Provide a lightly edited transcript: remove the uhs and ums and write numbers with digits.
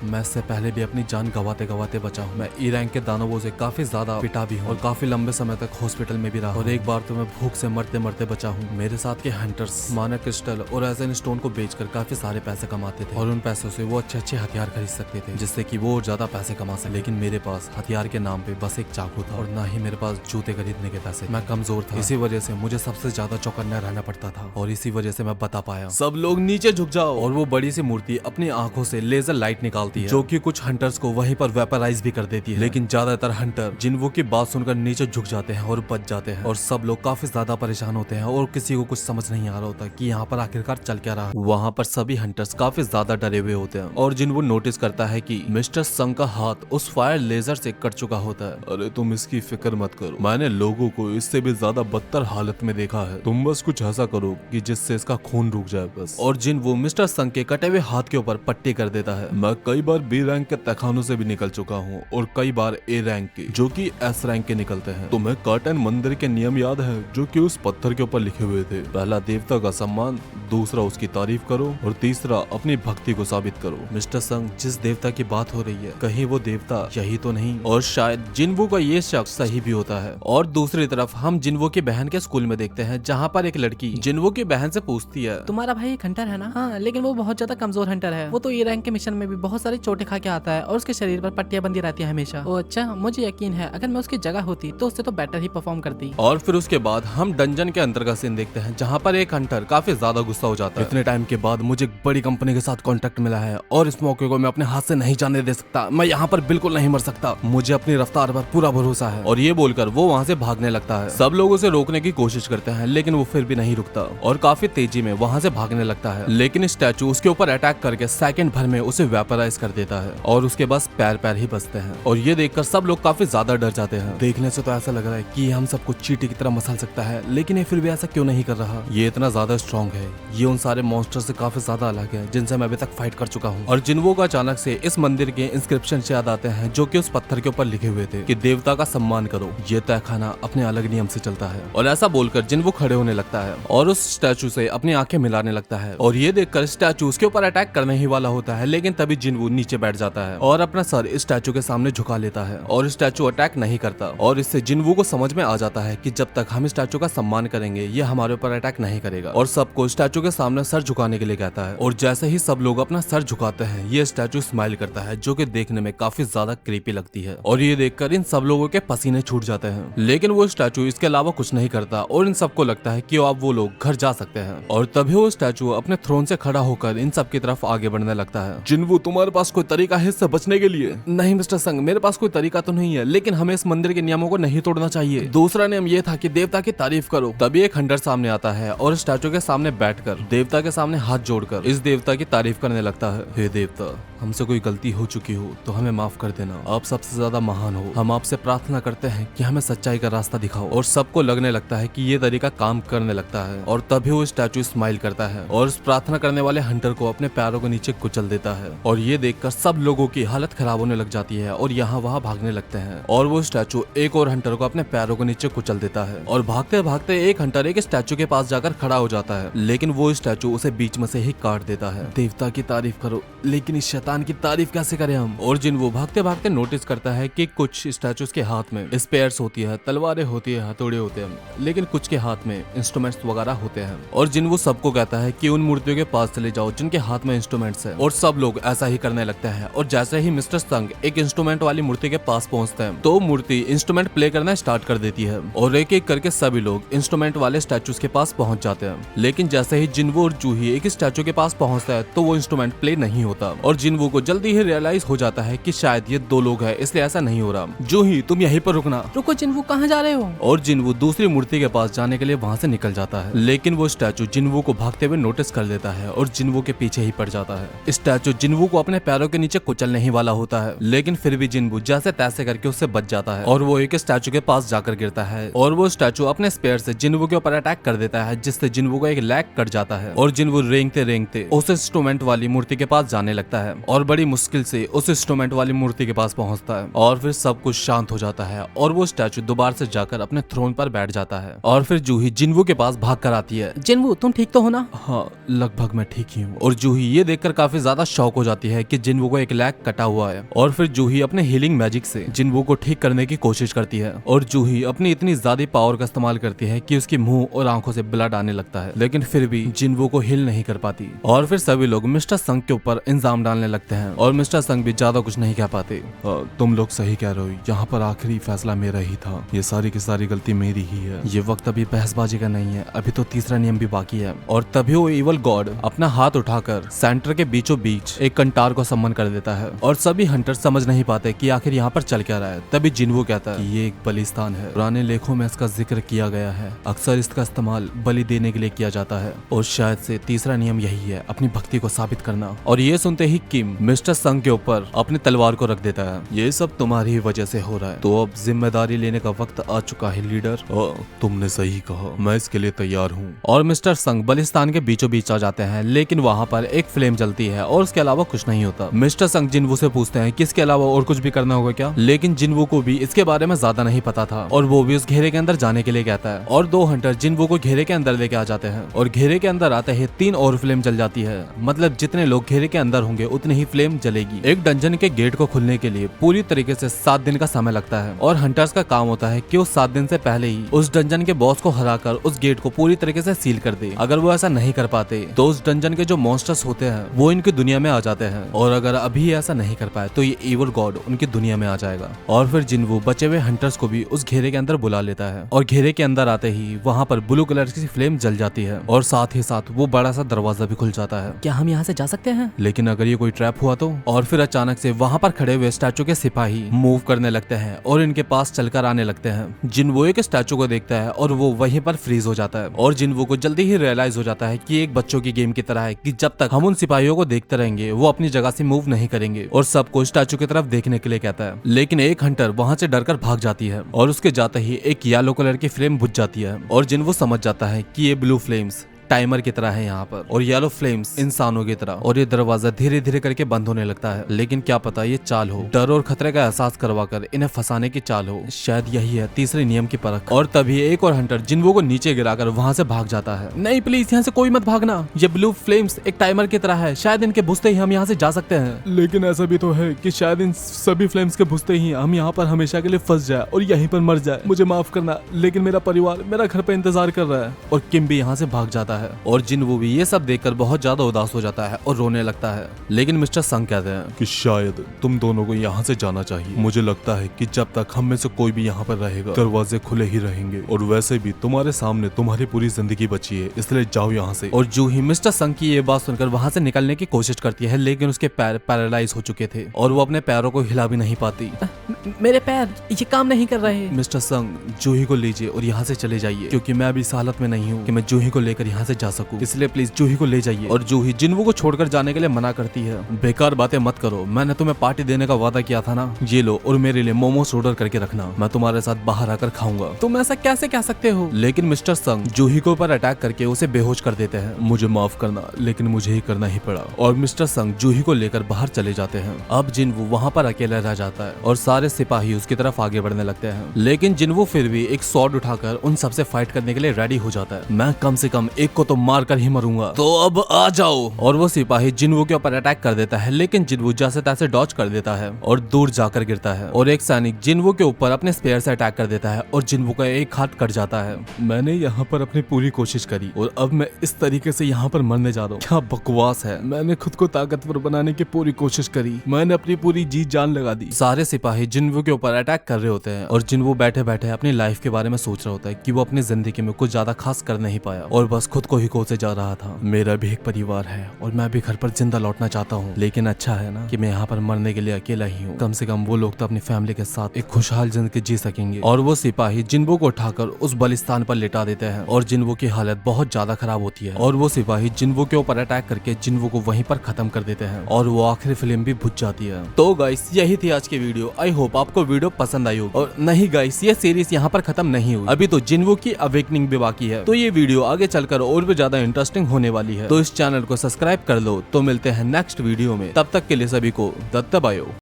मैं इससे पहले भी अपनी जान गवाते गवाते बचा हूँ। मैं ई रैंक के दानवों से काफी ज्यादा पिटा भी हूँ और काफी लंबे समय तक हॉस्पिटल में भी रहा और एक बार तो मैं भूख से मरते मरते बचा हूँ। मेरे साथ के हंटर्स माना क्रिस्टल और एजन स्टोन को बेचकर काफी सारे पैसे कमाते थे और उन पैसों से वो अच्छे अच्छे हथियार खरीद सकते थे जिससे कि वो और ज्यादा पैसे कमा सके। लेकिन मेरे पास हथियार के नाम पे बस एक चाकू था और ना ही मेरे पास जूते खरीदने के पैसे। मैं कमजोर था, इसी वजह से मुझे सबसे ज्यादा चौकन्ना रहना पड़ता था और इसी वजह से मैं बता पाया। सब लोग नीचे झुक जाओ। और वो बड़ी सी मूर्ति अपनी आंखों से लेजर लाइट निकालती है जो कि कुछ हंटर्स को वहीं पर वेपराइज भी कर देती है। लेकिन ज्यादातर हंटर जिन्वो की बात सुनकर नीचे झुक जाते हैं और बच जाते हैं और सब लोग काफी ज्यादा परेशान होते हैं और किसी को कुछ समझ नहीं आ रहा होता कि यहाँ पर आखिरकार चल क्या रहा। वहाँ पर सभी हंटर्स काफी ज्यादा डरे हुए होते हैं और जिन्वो नोटिस करता है कि मिस्टर संग का हाथ उस फायर लेजर से कट चुका होता है। अरे तुम इसकी फिक्र मत करो, मैंने लोगों को इससे भी ज्यादा बदतर हालत में देखा है, तुम बस कुछ ऐसा करो कि जिससे इसका खून रुक जाए बस। और जिन्वो मिस्टर संग के कटे हुए हाथ के ऊपर पट्टी कर देता है। मैं कई बार बी रैंक के तहखानों से भी निकल चुका हूँ और कई बार ए रैंक के जो कि एस रैंक के निकलते हैं। तुम्हें कर्टन मंदिर के नियम याद है जो कि उस पत्थर के ऊपर लिखे हुए थे? पहला देवता का सम्मान, दूसरा उसकी तारीफ करो और तीसरा अपनी भक्ति को साबित करो। मिस्टर संग, जिस देवता की बात हो रही है कहीं वो देवता यही तो नहीं? और शायद जिन्वो का ये शख्स सही भी होता है। और दूसरी तरफ हम जिन्वो की बहन के स्कूल में देखते हैं जहाँ पर एक लड़की जिन्वो की बहन से पूछती है, तुम्हारा भाई एक हंटर है ना? हाँ, लेकिन वो बहुत ज्यादा कमजोर हंटर है। वो तो ए रैंक के मिशन में भी बहुत सारी चोटें खा के आता है और उसके शरीर पर पट्टियां बंधी रहती है हमेशा। ओ अच्छा, मुझे यकीन है अगर मैं उसकी जगह होती तो उससे तो बेटर ही परफॉर्म करती। और फिर उसके बाद हम डंजन के अंदर का सीन देखते हैं जहाँ पर एक हंटर काफी ज्यादा गुस्सा हो जाता है। इतने टाइम के बाद मुझे एक बड़ी कंपनी के साथ कॉन्टेक्ट मिला है और इस मौके को मैं अपने हाथ से नहीं जाने दे सकता। मैं यहाँ पर बिल्कुल नहीं मर सकता, मुझे अपनी रफ्तार पर पूरा भरोसा है। और ये बोलकर वो वहाँ से भागने लगता है। सब लोग उसे रोकने की कोशिश करते हैं लेकिन वो फिर भी नहीं रुकता और काफी तेजी में वहाँ से भागने लगता है। लेकिन स्टैचू उसके ऊपर अटैक करके सेकंड भर में उसे वेपराइज कर देता है और उसके बस पैर पैर ही बचते हैं। और ये देखकर सब लोग काफी ज्यादा डर जाते हैं। देखने से तो ऐसा लग रहा है कि हम सबको चींटी की तरह मसल सकता है, लेकिन ये फिर भी ऐसा क्यों नहीं कर रहा? ये इतना ज्यादा स्ट्रॉन्ग है, ये उन सारे मॉन्स्टर से काफी ज्यादा अलग है जिनसे मैं अभी तक फाइट कर चुका हूँ। और जिन्वो को अचानक से इस मंदिर के इंस्क्रिप्शन याद आते हैं जो कि उस पत्थर के ऊपर लिखे हुए थे कि देवता का सम्मान करो, ये तहखाना अपने अलग नियम से चलता है। और ऐसा बोलकर जिन्वो खड़े होने लगता है और उस स्टैचू से अपनी आंखें मिलाने लगता है। और ये देखकर स्टैचू उसके ऊपर अटैक करने ही वाला होता है, लेकिन तभी जिन्वो नीचे बैठ जाता है और अपना सर स्टैचू के सामने झुका लेता है और स्टैचू अटैक नहीं करता। और इससे जिन्वो को समझ में आ जाता है कि जब तक हम स्टैचू का सम्मान करेंगे ये हमारे ऊपर अटैक नहीं करेगा और सबको स्टैचू के सामने सर झुकाने के लिए कहता है। और जैसे ही सब लोग अपना सर झुकाते हैं ये स्टैचू स्माइल करता है जो कि देखने में काफी ज्यादा क्रीपी लगती है। और ये देखकर इन सब लोगों के पसीने छूट जाते हैं, लेकिन वो स्टैचू इसके अलावा कुछ नहीं करता और इन सबको लगता है कि अब वो लोग घर जा सकते हैं। और तभी वो स्टैचू अपने थ्रोन से खड़ा होकर इन सब की तरफ आगे बढ़ने लगता है। जिन्वो, तुम्हारे पास कोई तरीका है इससे बचने के लिए? नहीं मिस्टर संग, मेरे पास कोई तरीका तो नहीं है, लेकिन हमें इस मंदिर के नियमों को नहीं तोड़ना चाहिए। दूसरा नियम ये था कि देवता की तारीफ करो। तभी एक हंटर सामने आता है और स्टैचू के सामने बैठकर देवता के सामने हाथ जोड़कर इस देवता की तारीफ करने लगता है। हे देवता, हमसे कोई गलती हो चुकी हो तो हमें माफ कर देना, आप सबसे ज्यादा महान हो। हम आपसे प्रार्थना करते हैं कि हमें सच्चाई का रास्ता दिखाओ। और सबको लगने लगता है कि ये तरीका काम करने लगता है और तभी वो स्टैचू स्माइल करता है और उस प्रार्थना करने वाले हंटर को अपने पैरों के नीचे कुचल देता है। और ये देखकर सब लोगों की हालत खराब होने लग जाती है और यहाँ वहाँ भागने लगते हैं। और वो स्टैचू एक और हंटर को अपने पैरों के नीचे कुचल देता है और भागते भागते एक हंटर एक स्टैचू के पास जाकर खड़ा हो जाता है, लेकिन वो स्टैचू उसे बीच में से ही काट देता है। देवता की तारीफ करो, लेकिन इस शैतान की तारीफ कैसे करें हम? और जिन्वो भागते भागते नोटिस करता है कि कुछ स्टैचूज के हाथ में स्पेयर्स होती है, तलवारें होती है, हथौड़े होते हैं, लेकिन कुछ के हाथ में इंस्ट्रूमेंट्स वगैरह होते हैं। और जिन्वो सबको कहता है कि उन मूर्तियों के पास चले जाओ जिनके हाथ में इंस्ट्रूमेंट्स है। और सब लोग ऐसा ही करने लगते हैं। और जैसे ही मिस्टर संग एक इंस्ट्रूमेंट वाली मूर्ति के पास पहुंचते हैं तो मूर्ति इंस्ट्रूमेंट प्ले करना स्टार्ट कर देती है और एक एक करके सभी लोग इंस्ट्रूमेंट वाले स्टैचूज के पास पहुंच जाते हैं। लेकिन जैसे ही जिन्वो और जूही एक स्टैचू के पास पहुंचता है तो वो इंस्ट्रूमेंट प्ले नहीं होता और जिन्वो को जल्दी ही रियलाइज हो जाता है कि शायद ये दो लोग हैं, इसलिए ऐसा नहीं हो रहा। जूही, तुम यहीं पर रुकना। रुको जिन्वो, कहाँ जा रहे हो? और जिन्वो दूसरी मूर्ति के पास जाने के लिए वहाँ से निकल जाता है, लेकिन वो स्टैचू जिन्वो को भागते हुए नोटिस कर लेता है और जिन्वो के पीछे ही पड़ जाता है। स्टैचू जिन्वो को अपने पैरों के नीचे कुचलने ही वाला होता है, लेकिन फिर भी जिन्वो जैसे तैसे करके उससे बच जाता है और वो एक स्टैचू के पास जाकर गिरता है और वो स्टैचू अपने स्पेयर से जिन्वो के ऊपर अटैक कर देता है, जिससे जिन्वो को एक लेग कट जाता है और जिन्वो रेंगते रेंगते उस इंस्ट्रूमेंट वाली मूर्ति के पास जाने लगता है और बड़ी मुश्किल से उस इंस्ट्रूमेंट वाली मूर्ति के पास पहुंचता है और फिर सब कुछ शांत हो जाता है और वो स्टैचू दोबारा से जाकर अपने थ्रोन पर बैठ जाता है। और फिर जूही जिन्वू के पास भाग कर आती है। जिन्वू, तुम ठीक तो हो ना? हाँ, लगभग मैं ठीक ही हूँ। और जूही ये देखकर काफी ज्यादा शॉक हो जाती है कि जिन्वू को एक लेग कटा हुआ है। और फिर जूही अपने हीलिंग मैजिक से जिन्वू को ठीक करने की कोशिश करती है और जूही अपनी इतनी ज्यादा पावर का इस्तेमाल करती है कि उसकी मुंह और आंखों से ब्लड आने लगता है, लेकिन फिर भी जिन्वू को हिल नहीं कर पाती। और फिर सभी लोग मिस्टर संग के ऊपर इल्जाम डालने लगते हैं और मिस्टर संग भी ज्यादा कुछ नहीं कह पाते। तुम लोग सही कह रहे हो, यहाँ पर आखिरी फैसला मेरा ही था, ये सारी की सारी गलती मेरी ही है। ये वक्त अभी बहसबाजी का नहीं है, अभी तो तीसरा नियम भी बाकी है। और तभी वो इवल गॉड अपना हाथ उठाकर सेंटर के बीचों बीच एक कंटार को सम्मन कर देता है और सभी हंटर समझ नहीं पाते कि आखिर यहाँ पर चल क्या रहा है। तभी जिन्वू कहता है कि ये एक बलिस्तान है, पुराने लेखों में इसका जिक्र किया गया है, अक्सर इसका इस्तेमाल बलि देने के लिए किया जाता है और शायद से तीसरा नियम यही है, अपनी भक्ति को साबित करना। और ये सुनते ही किम मिस्टर संग के ऊपर अपनी तलवार को रख देता है। ये सब तुम्हारी वजह से हो रहा है, तो अब जिम्मेदारी लेने का वक्त आ चुका है लीडर। तुमने सही कहा, मैं इसके लिए तैयार हूँ। और मिस्टर संग बलिस्तान के बीचों बीच आ जाते हैं, लेकिन वहाँ पर एक फ्लेम जलती है और उसके अलावा कुछ नहीं होता। मिस्टर संग जिन्वू से पूछते हैं कि इसके अलावा और कुछ भी करना होगा क्या, लेकिन जिन्वू को भी इसके बारे में ज्यादा नहीं पता था और वो भी उस घेरे के अंदर जाने के लिए कहता है। और दो हंटर जिन्वू को घेरे के अंदर लेके आ जाते हैं और घेरे के अंदर आते ही 3 और फ्लेम जल जाती है। मतलब जितने लोग घेरे के अंदर होंगे उतनी ही फ्लेम जलेगी। एक डंजन के गेट को खुलने के लिए पूरी तरीके से 7 दिन का समय लगता है और हंटर्स का काम होता है कि उस 7 दिन से पहले ही उस डंजन के बॉस को हराकर उस गेट को पूरी तरीके से सील कर दे। अगर वो ऐसा नहीं कर पाते तो उस डंजन के जो मॉन्स्टर्स होते हैं वो इनकी दुनिया में आ जाते हैं और अगर अभी ऐसा नहीं कर पाए तो ये इविल गॉड उनकी दुनिया में आ जाएगा। और फिर जिन्वू बचे हुए हंटर्स को भी उस घेरे के अंदर बुला लेता है और घेरे के अंदर आते ही वहाँ पर ब्लू कलर की फ्लेम जल जाती है और साथ ही साथ वो बड़ा सा दरवाजा भी खुल जाता है। क्या हम यहाँ से जा सकते हैं? लेकिन अगर ये कोई ट्रैप हुआ तो? और फिर अचानक से वहाँ पर खड़े हुए स्टैचू के सिपाही मूव करने लगते हैं और इनके पास चलकर आने लगते हैं। जिन्वू एक स्टैचू को देखता है और वो वहीं पर फ्रीज हो जाता है और जिन्वू को जल्दी ही रियलाइज हो जाता है कि एक बच्चों की गेम की तरह है कि जब तक हम उन सिपाहियों को देखते रहेंगे वो अपनी जगह से मूव नहीं करेंगे और सबको स्टैचू की तरफ देखने के लिए कहता है। लेकिन एक हंटर वहाँ से डरकर भाग जाती है और उसके जाते ही एक येलो कलर की फ्लेम बुझ जाती है और जिन्वू समझ जाता है कि ये ब्लू फ्लेम्स टाइमर की तरह है यहाँ पर और येलो फ्लेम्स इंसानों की तरह। और ये दरवाजा धीरे धीरे करके बंद होने लगता है, लेकिन क्या पता ये चाल हो, डर और खतरे का एहसास करवाकर इन्हें फंसाने की चाल हो। शायद यही है तीसरे नियम की परख। और तभी एक और हंटर जिन्वू को नीचे गिराकर वहाँ से भाग जाता है। नहीं प्लीज, यहाँ से कोई मत भागना, ये ब्लू फ्लेम्स एक टाइमर की तरह है, शायद इनके बुझते ही हम यहाँ से जा सकते हैं। लेकिन ऐसा भी तो है कि शायद इन सभी फ्लेम्स के बुझते ही हम यहाँ पर हमेशा के लिए फंस जाए और यहीं पर मर जाए। मुझे माफ करना, लेकिन मेरा परिवार मेरा घर पे इंतजार कर रहा है। और किम भी यहाँ से भाग जाता है और जिन्वू भी ये सब देखकर बहुत ज्यादा उदास हो जाता है और रोने लगता है। लेकिन मिस्टर संग कहते हैं कि शायद तुम दोनों को यहाँ से जाना चाहिए। मुझे लगता है कि जब तक हम में से कोई भी यहाँ पर रहेगा दरवाजे खुले ही रहेंगे और वैसे भी तुम्हारे सामने तुम्हारी पूरी जिंदगी बची है, इसलिए जाओ यहाँ से। और जूही मिस्टर संग की ये बात सुनकर वहाँ से निकलने की कोशिश करती है, लेकिन उसके पैर पैरालाइज हो चुके थे और वो अपने पैरों को हिला भी नहीं पाती। मेरे पैर ये काम नहीं कर रहे। मिस्टर संग, जूही को लीजिए और यहाँ से चले जाइए, क्योंकि मैं अभी इस हालत में नहीं हूँ कि मैं जूही को लेकर यहाँ से जा सकूँ, इसलिए प्लीज जूही को ले जाइए। और जूही जिन्वू को छोड़कर जाने के लिए मना करती है। बेकार बातें मत करो, मैंने तुम्हें पार्टी देने का वादा किया था ना, ये लो और मेरे लिए मोमोस ऑर्डर करके रखना, मैं तुम्हारे साथ बाहर आकर खाऊंगा। तुम ऐसा कैसे कह सकते हो? लेकिन मिस्टर संग जूही के ऊपर अटैक करके उसे बेहोश कर देते हैं। मुझे माफ करना, लेकिन मुझे ही करना ही पड़ा। और मिस्टर संग जूही को लेकर बाहर चले जाते हैं। अब जिन्वू वहाँ पर अकेला रह जाता है और सारे सिपाही उसकी तरफ आगे बढ़ने लगते हैं, लेकिन जिन्वू फिर भी एक स्वॉर्ड उठाकर उन सबसे फाइट करने के लिए रेडी हो जाता है। मैं कम से कम एक को तो मार कर ही मरूंगा, तो अब आ जाओ। और वो सिपाही जिन्वू के ऊपर अटैक कर देता है, लेकिन जिन्वू जैसे तैसे डॉज कर देता है और दूर जाकर गिरता है। और एक सैनिक जिन्वू के ऊपर अपने स्पेयर से अटैक कर देता है और जिन्वू का एक हाथ कट जाता है। मैंने यहाँ पर अपनी पूरी कोशिश करी और अब मैं इस तरीके से यहाँ पर मरने जा रहा हूँ, क्या बकवास है। मैंने खुद को ताकतवर बनाने की पूरी कोशिश करी, मैंने अपनी पूरी जी जान लगा दी। सारे सिपाही जिन्वू के ऊपर अटैक कर रहे होते हैं और जिन्वू बैठे बैठे अपनी लाइफ के बारे में सोच रहा होता है कि वो अपनी जिंदगी में कुछ ज्यादा खास कर नहीं पाया और बस खुद को ही कोसे जा रहा था। मेरा भी एक परिवार है और मैं भी घर पर जिंदा लौटना चाहता हूँ, लेकिन अच्छा है ना कि मैं यहाँ पर मरने के लिए अकेला ही हूँ। कम से कम वो लोग तो अपनी फैमिली के साथ एक खुशहाल जिंदगी जी सकेंगे। और वो सिपाही जिन्वू को उठाकर उस बलिस्तान पर लेटा देते हैं और जिन्वू की हालत बहुत ज्यादा खराब होती है और वो सिपाही जिन्वू के ऊपर अटैक करके जिन्वू को वहीं पर खत्म कर देते हैं और वो आखिरी फिल्म भी बुझ जाती है। तो गाइस यही थी आज की वीडियो। आई होप आपको वीडियो पसंद आई हो। और नहीं गाइस, ये सीरीज यहाँ पर खत्म नहीं हुई, अभी तो जिन्वू की अवेकनिंग भी बाकी है, तो ये वीडियो आगे चलकर और भी ज्यादा इंटरेस्टिंग होने वाली है। तो इस चैनल को सब्सक्राइब कर लो। तो मिलते हैं नेक्स्ट वीडियो में, तब तक के लिए सभी को दत्ता बायो।